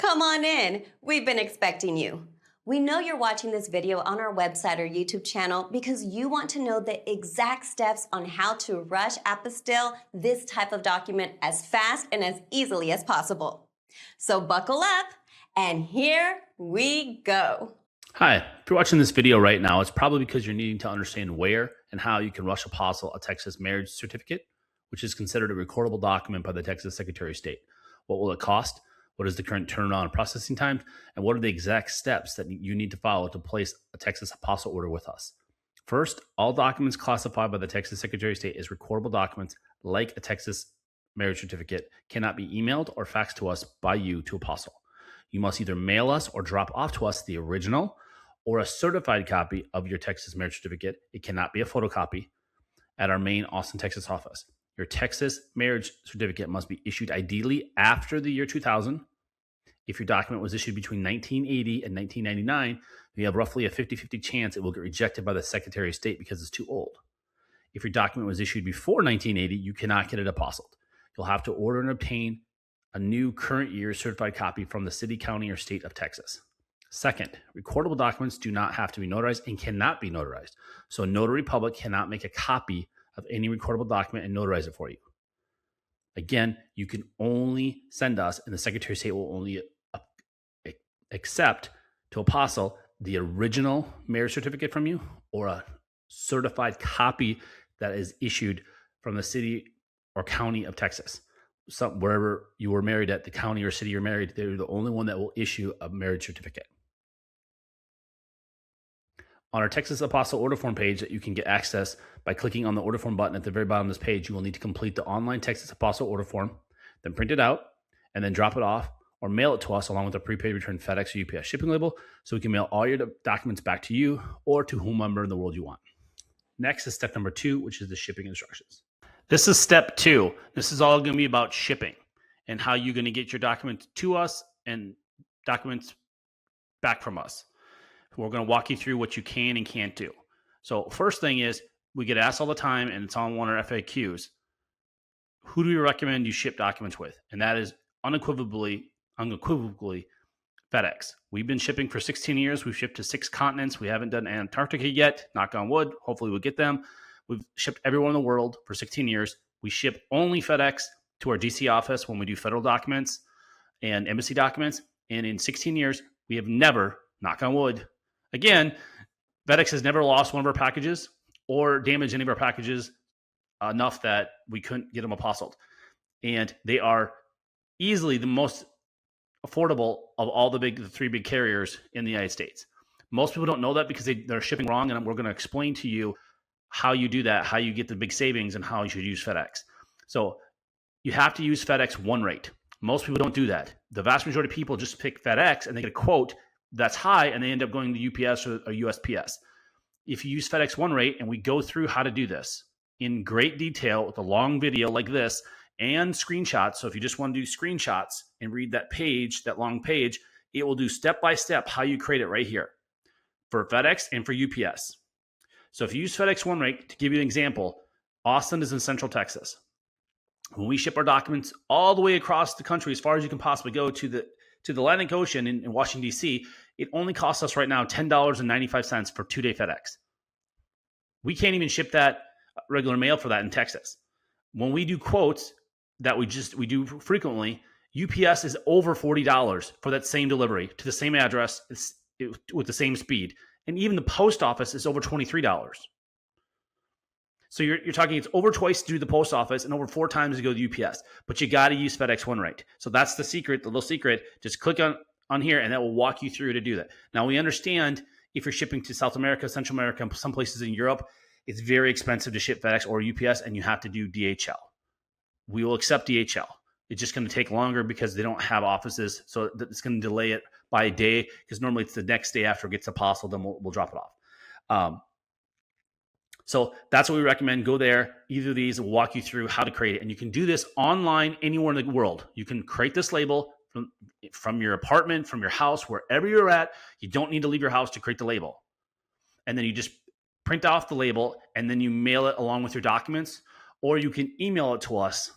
Come on in. We've been expecting you. We know you're watching this video on our website or YouTube channel because you want to know the exact steps on how to rush apostille this type of document as fast and as easily as possible. So buckle up, and here we go. Hi, if you're watching this video right now, it's probably because you're needing to understand where and how you can rush apostille a Texas marriage certificate, which is considered a recordable document by the Texas Secretary of State. What will it cost? What is the current turnaround and processing time? And what are the exact steps that you need to follow to place a Texas apostille order with us? First, all documents classified by the Texas Secretary of State as recordable documents, like a Texas marriage certificate, cannot be emailed or faxed to us by you to apostille. You must either mail us or drop off to us the original or a certified copy of your Texas marriage certificate. It cannot be a photocopy at our main Austin, Texas office. Your Texas marriage certificate must be issued ideally after the year 2000. If your document was issued between 1980 and 1999, you have roughly a 50-50 chance it will get rejected by the Secretary of State because it's too old. If your document was issued before 1980, you cannot get it apostilled. You'll have to order and obtain a new current year certified copy from the city, county, or state of Texas. Second, recordable documents do not have to be notarized and cannot be notarized. So a notary public cannot make a copy of any recordable document and notarize it for you. Again, you can only send us, and the Secretary of State will only accept to apostille the original marriage certificate from you or a certified copy that is issued from the city or county of Texas. Wherever you were married at, the county or city you're married, they're the only one that will issue a marriage certificate. On our Texas Apostille order form page that you can get access by clicking on the order form button at the very bottom of this page, you will need to complete the online Texas Apostille order form, then print it out, and then drop it off or mail it to us along with a prepaid return FedEx or UPS shipping label so we can mail all your documents back to you or to whomever in the world you want. Next is step number 2, which is the shipping instructions. This is step 2. This is all going to be about shipping and how you're going to get your documents to us and documents back from us. We're going to walk you through what you can and can't do. So first thing is, we get asked all the time, and it's on one of our FAQs, who do we recommend you ship documents with? And that is unequivocally FedEx. We've been shipping for 16 years. We've shipped to 6 continents. We haven't done Antarctica yet. Knock on wood. Hopefully we'll get them. We've shipped everywhere in the world for 16 years. We ship only FedEx to our DC office when we do federal documents and embassy documents. And in 16 years, we have never, knock on wood, again, FedEx has never lost one of our packages or damaged any of our packages enough that we couldn't get them apostilled. And they are easily the most affordable of all the 3 big carriers in the United States. Most people don't know that because they're shipping wrong, and we're going to explain to you how you do that, how you get the big savings, and how you should use FedEx. So you have to use FedEx one rate. Most people don't do that. The vast majority of people just pick FedEx and they get a quote that's high, and they end up going to UPS or USPS. If you use FedEx one rate, and we go through how to do this in great detail with a long video like this and screenshots. So if you just want to do screenshots and read that page, that long page, it will do step by step how you create it right here for FedEx and for UPS. So if you use FedEx one rate, to give you an example, Austin is in Central Texas. When we ship our documents all the way across the country, as far as you can possibly go to the Atlantic Ocean in Washington, D.C., it only costs us right now $10.95 for 2-day FedEx. We can't even ship that regular mail for that in Texas. When we do quotes that we do frequently, UPS is over $40 for that same delivery to the same address with the same speed. And even the post office is over $23. So you're talking, it's over twice to do the post office and over 4 times to go to UPS. But you got to use FedEx one rate. So that's the secret, the little secret. Just click on here, and that will walk you through to do that. Now, we understand if you're shipping to South America, Central America, some places in Europe, it's very expensive to ship FedEx or UPS, and you have to do DHL. We will accept DHL. It's just going to take longer because they don't have offices. So it's going to delay it by a day, because normally it's the next day after it gets apostilled, then we'll drop it off. So that's what we recommend. Go there. Either of these will walk you through how to create it. And you can do this online anywhere in the world. You can create this label from your apartment, from your house, wherever you're at. You don't need to leave your house to create the label. And then you just print off the label, and then you mail it along with your documents, or you can email it to us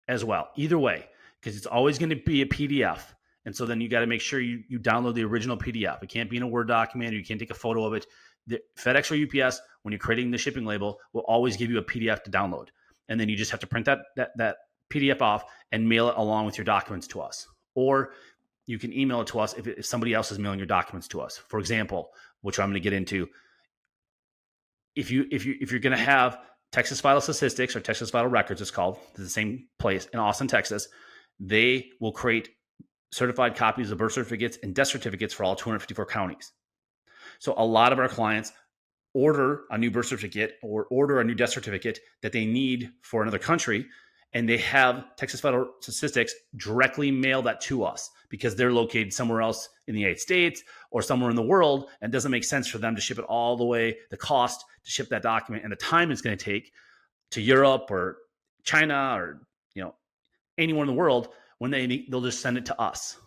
as well. Either way, because it's always going to be a PDF. And so then you got to make sure you download the original PDF. It can't be in a Word document, or you can't take a photo of it. The FedEx or UPS, when you're creating the shipping label, will always give you a PDF to download. And then you just have to print that PDF off and mail it along with your documents to us. Or you can email it to us if somebody else is mailing your documents to us. For example, which I'm going to get into, if you're going to have Texas Vital Statistics, or Texas Vital Records, it's called, it's the same place in Austin, Texas, they will create certified copies of birth certificates and death certificates for all 254 counties. So a lot of our clients order a new birth certificate or order a new death certificate that they need for another country, and they have Texas Vital Statistics directly mail that to us because they're located somewhere else in the United States or somewhere in the world, and it doesn't make sense for them to ship it all the way, the cost to ship that document and the time it's going to take to Europe or China or anywhere in the world, when they'll just send it to us.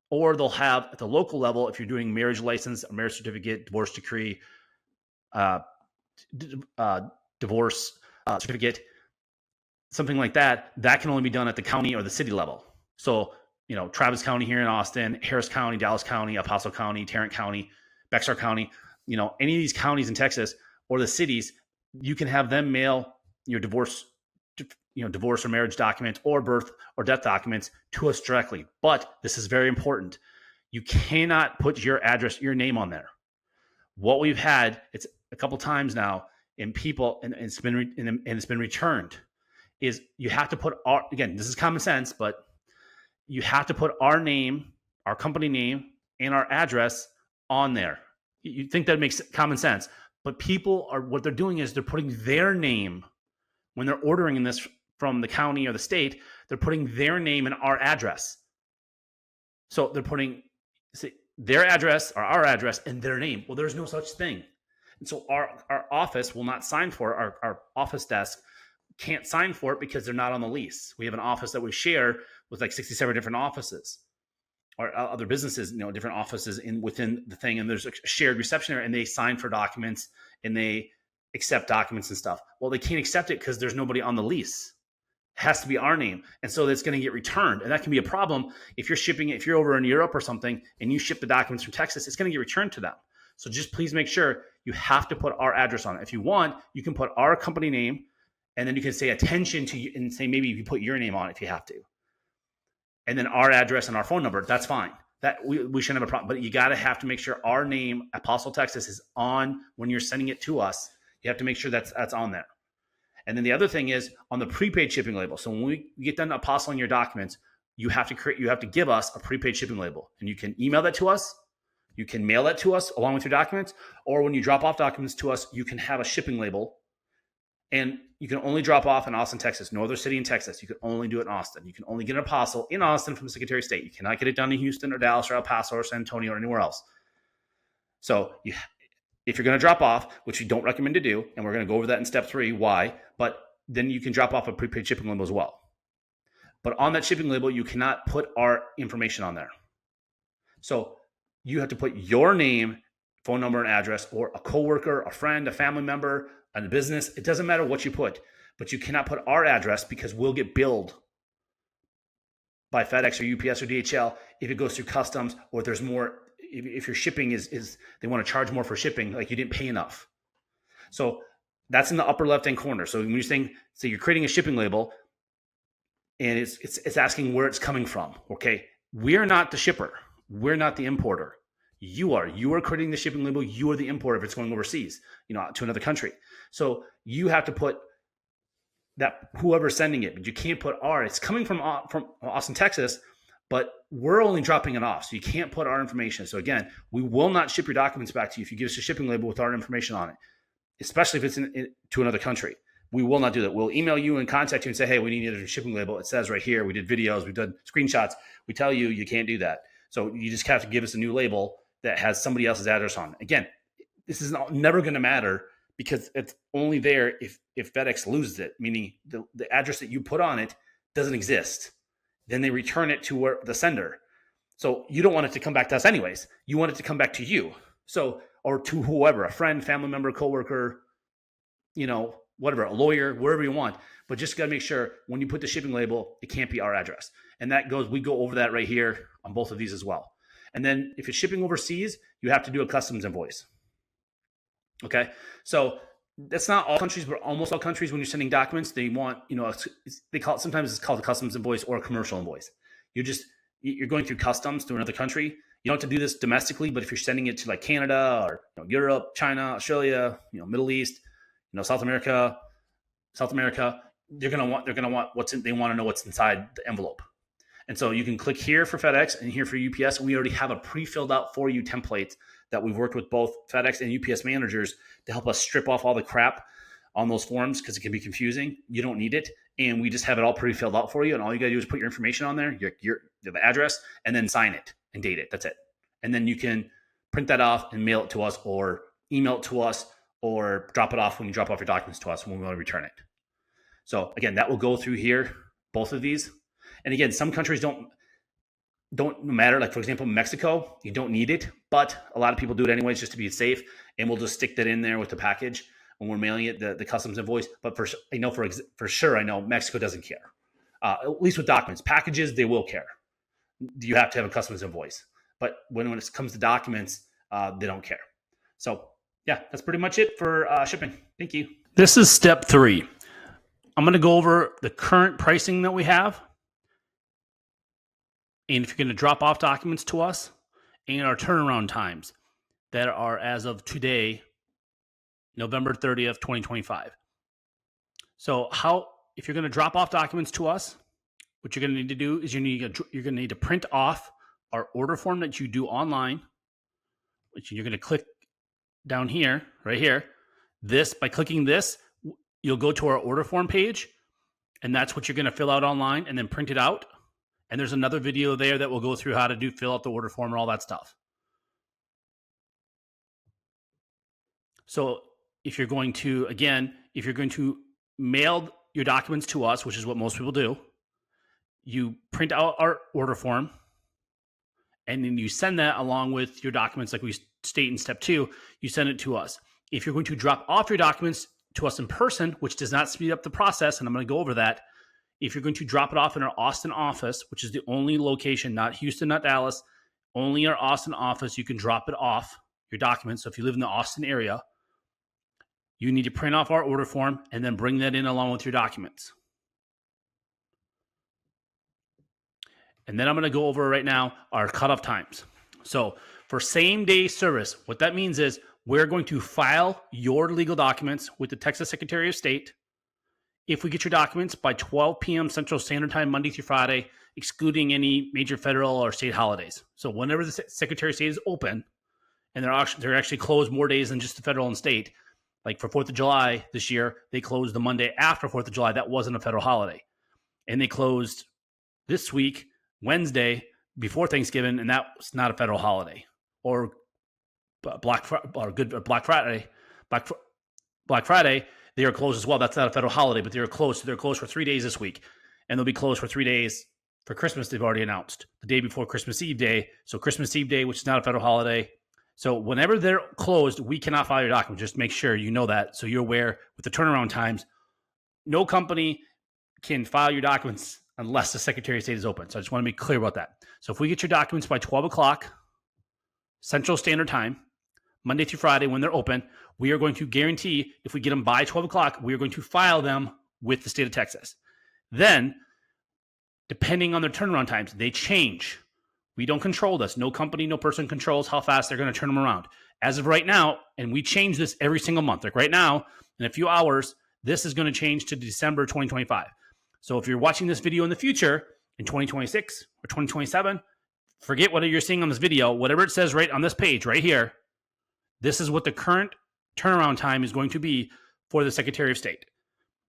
Or they'll have at the local level, if you're doing marriage license, a marriage certificate, divorce decree, divorce certificate, something like that, that can only be done at the county or the city level. So, Travis County here in Austin, Harris County, Dallas County, El Paso County, Tarrant County, Bexar County, any of these counties in Texas or the cities, you can have them mail your divorce or marriage document or birth or death documents to us directly. But this is very important. You cannot put your address, your name on there. What we've had, it's a couple times now, and it's been returned, is you have to put again, this is common sense, but you have to put our name, our company name, and our address on there. You think that makes common sense, but what they're doing is they're putting their name when they're ordering this from the county or the state. They're putting their name and our address. So they're putting their address or our address and their name. Well, there's no such thing. And so our office will not sign for it. Our office desk can't sign for it because they're not on the lease. We have an office that we share with like 67 different offices or other businesses, different offices within the thing. And there's a shared reception area, and they sign for documents and they accept documents and stuff. Well, they can't accept it because there's nobody on the lease. It has to be our name. And so that's going to get returned. And that can be a problem if you're shipping it, if you're over in Europe or something and you ship the documents from Texas, it's going to get returned to them. So just please make sure you have to put our address on it. If you want, you can put our company name, and then you can say attention to you and say maybe you put your name on it if you have to. And then our address and our phone number, that's fine. That we shouldn't have a problem. But you got to have to make sure our name, Apostille Texas, is on when you're sending it to us. You have to make sure that's on there. And then the other thing is on the prepaid shipping label. So when we get done apostling your documents, you have to give us a prepaid shipping label, and you can email that to us. You can mail that to us along with your documents, or when you drop off documents to us, you can have a shipping label, and you can only drop off in Austin, Texas. No other city in Texas. You can only do it in Austin. You can only get an Apostille in Austin from the Secretary of State. You cannot get it done in Houston or Dallas or El Paso or San Antonio or anywhere else. So if you're going to drop off, which we don't recommend to do, and we're going to go over that in step 3, why, but then you can drop off a prepaid shipping label as well. But on that shipping label, you cannot put our information on there. So you have to put your name, phone number, and address, or a coworker, a friend, a family member, a business. It doesn't matter what you put, but you cannot put our address because we'll get billed by FedEx or UPS or DHL if it goes through customs, or if there's more, if your shipping is they want to charge more for shipping, like you didn't pay enough. So that's in the upper left-hand corner. So when you're saying, so you're creating a shipping label, and it's asking where it's coming from. Okay, we're not the shipper. We're not the importer. You are creating the shipping label. You are the importer if it's going overseas, to another country. So you have to put that whoever's sending it, but you can't put our. It's coming from Austin, Texas, but we're only dropping it off. So you can't put our information. So again, we will not ship your documents back to you if you give us a shipping label with our information on it, especially if it's to another country. We will not do that. We'll email you and contact you and say, hey, we need a shipping label. It says right here, we did videos, we've done screenshots. We tell you, you can't do that. So you just have to give us a new label that has somebody else's address on it. Again, this is never going to matter because it's only there if FedEx loses it, meaning the address that you put on it doesn't exist. Then they return it to the sender. So you don't want it to come back to us anyways. You want it to come back to you. So, or to whoever, a friend, family member, coworker, whatever, a lawyer, wherever you want. But just got to make sure when you put the shipping label, it can't be our address. And we go over that right here on both of these as well. And then if you're shipping overseas, you have to do a customs invoice. Okay. So that's not all countries, but almost all countries, when you're sending documents, they want, sometimes it's called a customs invoice or a commercial invoice. You're going through customs to another country. You don't have to do this domestically, but if you're sending it to like Canada or Europe, China, Australia, Middle East, South America, they're gonna want they want to know what's inside the envelope. And so you can click here for FedEx and here for UPS, and we already have a pre-filled out for you template that we've worked with both FedEx and UPS managers to help us strip off all the crap on those forms because it can be confusing. You don't need it, and we just have it all pre-filled out for you. And all you gotta do is put your information on there, the address, and then sign it and date it. That's it. And then you can print that off and mail it to us, or email it to us, or drop it off when you drop off your documents to us when we want to return it. So again, that will go through here, both of these. And again, some countries don't matter. Like for example, Mexico, you don't need it, but a lot of people do it anyways just to be safe. And we'll just stick that in there with the package when we're mailing it, the customs invoice. But for sure, I know Mexico doesn't care. At least with documents. Packages, they will care. You have to have a customs invoice. But when it comes to documents, they don't care. So yeah, that's pretty much it for shipping. Thank you. This is step 3. I'm going to go over the current pricing that we have. And if you're going to drop off documents to us, and our turnaround times that are as of today, November 30th, 2025. So if you're going to drop off documents to us, what you're going to need to do is you're going to need to print off our order form that you do online, which you're going to click down here, right here. By clicking this, you'll go to our order form page, and that's what you're going to fill out online and then print it out. And there's another video there that will go through how to fill out the order form and all that stuff. So if you're going to mail your documents to us, which is what most people do, you print out our order form, and then you send that along with your documents like we state in step 2, you send it to us. If you're going to drop off your documents to us in person, which does not speed up the process, and I'm going to go over that, if you're going to drop it off in our Austin office, which is the only location, not Houston, not Dallas, only our Austin office, you can drop it off, your documents. So if you live in the Austin area, you need to print off our order form and then bring that in along with your documents. And then I'm going to go over right now our cutoff times. So for same day service, what that means is we're going to file your legal documents with the Texas Secretary of State if we get your documents by 12 p.m. Central Standard Time, Monday through Friday, excluding any major federal or state holidays. So whenever the Secretary of State is open, and they're actually closed more days than just the federal and state, like for 4th of July this year, they closed the Monday after 4th of July. That wasn't a federal holiday. And they closed this week, Wednesday, before Thanksgiving, and that was not a federal holiday. Or Black Friday, they are closed as well. That's not a federal holiday, but they are closed. So they're closed for 3 days this week, and they'll be closed for 3 days for Christmas. They've already announced the day before Christmas Eve Day. So Christmas Eve Day, which is not a federal holiday. So whenever they're closed, we cannot file your document. Just make sure you know that, so you're aware with the turnaround times. No company can file your documents unless the Secretary of State is open. So I just want to be clear about that. So if we get your documents by 12 o'clock Central Standard Time, Monday through Friday when they're open, we are going to guarantee if we get them by 12 o'clock, we are going to file them with the state of Texas. Then, depending on their turnaround times, they change. We don't control this. No company, no person controls how fast they're going to turn them around. As of right now, and we change this every single month. Like right now, in a few hours, this is going to change to December 2025. So if you're watching this video in the future, in 2026 or 2027, forget what you're seeing on this video. Whatever it says right on this page right here, this is what the current turnaround time is going to be for the Secretary of State.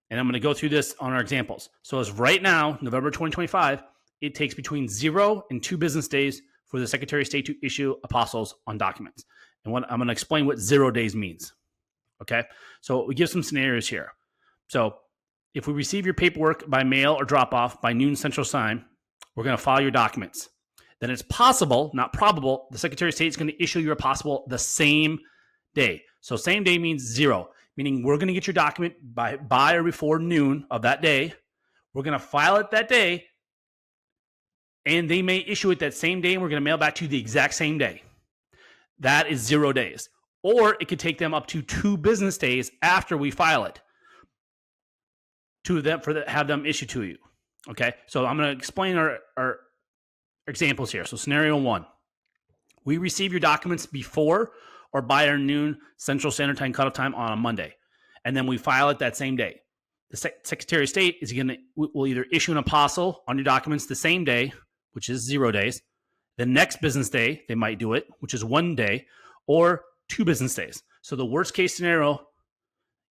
And I'm going to go through this on our examples. So as right now, November 2025, it takes between 0 and 2 business days for the Secretary of State to issue apostles on documents. And I'm going to explain what 0 days means. Okay? So we give some scenarios here. So if we receive your paperwork by mail or drop off by noon Central Time, we're going to file your documents. Then it's possible, not probable, the Secretary of State is going to issue your apostille the same day. So same day means 0. meaning we're going to get your document by or before noon of that day. We're going to file it that day, and they may issue it that same day, and we're going to mail back to you the exact same day. That is 0 days. Or it could take them up to 2 business days after we file it to them have them issued to you. Okay, so I'm going to explain our examples here. So scenario 1, we receive your documents before or by our noon Central Standard Time cutoff time on a Monday, and then we file it that same day. The Secretary of State will either issue an apostille on your documents the same day, which is 0 days. The next business day, they might do it, which is 1 day, or 2 business days. So the worst case scenario,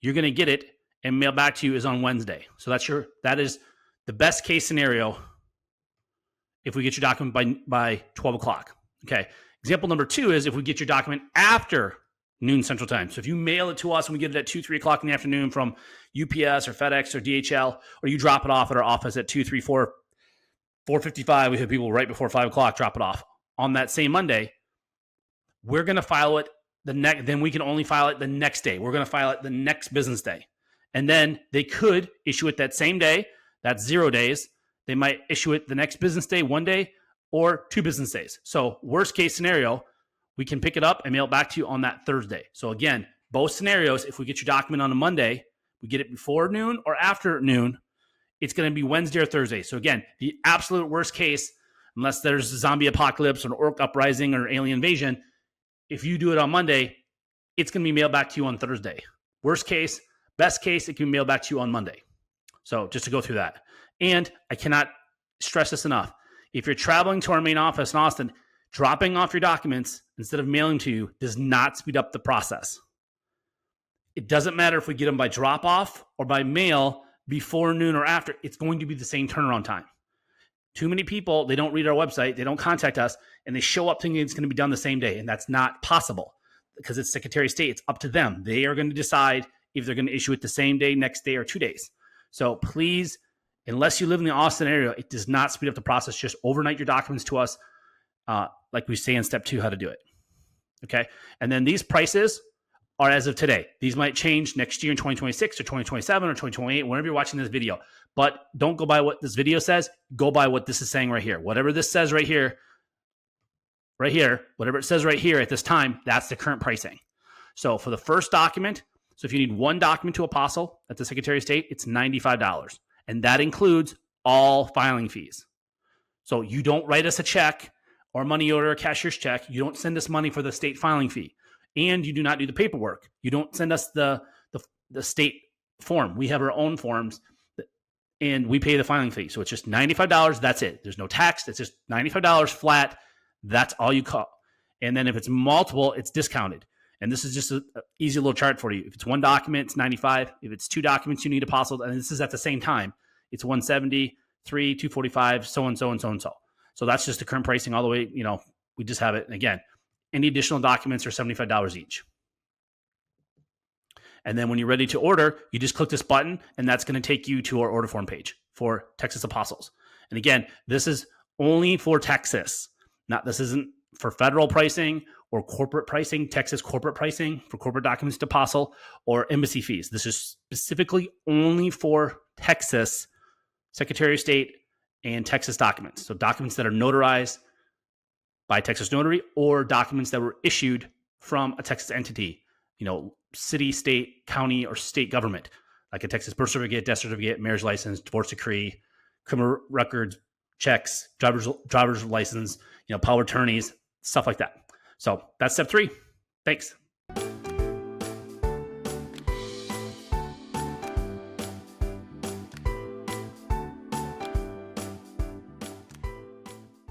you're going to get it and mail back to you is on Wednesday. So that is the best case scenario if we get your document by 12 o'clock. Okay. Example number 2 is if we get your document after noon Central Time. So if you mail it to us and we get it at 2, 3 o'clock in the afternoon from UPS or FedEx or DHL, or you drop it off at our office at 2, 3, 4, 4:55, we have people right before 5 o'clock drop it off on that same Monday, we're going to file it then we can only file it the next day. We're going to file it the next business day. And then they could issue it that same day. That's 0 days. They might issue it the next business day, 1 day, or 2 business days. So worst case scenario, we can pick it up and mail it back to you on that Thursday. So again, both scenarios, if we get your document on a Monday, we get it before noon or after noon, it's going to be Wednesday or Thursday. So again, the absolute worst case, unless there's a zombie apocalypse or an orc uprising or alien invasion, if you do it on Monday, it's going to be mailed back to you on Thursday. Worst case, best case, it can be mailed back to you on Monday. So just to go through that. And I cannot stress this enough. If you're traveling to our main office in Austin, dropping off your documents instead of mailing to you does not speed up the process. It doesn't matter if we get them by drop off or by mail before noon or after, it's going to be the same turnaround time. Too many people, they don't read our website, they don't contact us, and they show up thinking it's going to be done the same day. And that's not possible because it's Secretary of State. It's up to them. They are going to decide if they're going to issue it the same day, next day, or 2 days. So please, unless you live in the Austin area, it does not speed up the process. Just overnight your documents to us, like we say in step 2, how to do it. Okay. And then these prices are as of today. These might change next year in 2026 or 2027 or 2028, whenever you're watching this video. But don't go by what this video says. Go by what this is saying right here. Whatever this says right here, whatever it says right here at this time, that's the current pricing. So for the first document, so if you need 1 document to apostille at the Secretary of State, it's $95. And that includes all filing fees. So you don't write us a check or money order, a cashier's check. You don't send us money for the state filing fee. And you do not do the paperwork. You don't send us the state form. We have our own forms, and we pay the filing fee. So it's just $95. That's it. There's no tax. It's just $95 flat. That's all you call. And then if it's multiple, it's discounted. And this is just an easy little chart for you. If it's 1 document, it's $95. If it's 2 documents, you need apostille, and this is at the same time, it's $170, 3, $245, so and so and so and so. So that's just the current pricing all the way. We just have it. And again, any additional documents are $75 each. And then when you're ready to order, you just click this button, and that's going to take you to our order form page for Texas Apostles. And again, this is only for Texas. This isn't for federal pricing or corporate pricing, Texas corporate pricing for corporate documents to apostille or embassy fees. This is specifically only for Texas Secretary of State and Texas documents. So documents that are notarized by Texas Notary or documents that were issued from a Texas entity, city, state, county, or state government, like a Texas birth certificate, death certificate, marriage license, divorce decree, criminal records, checks, driver's license, power attorneys, stuff like that. So that's step 3. Thanks.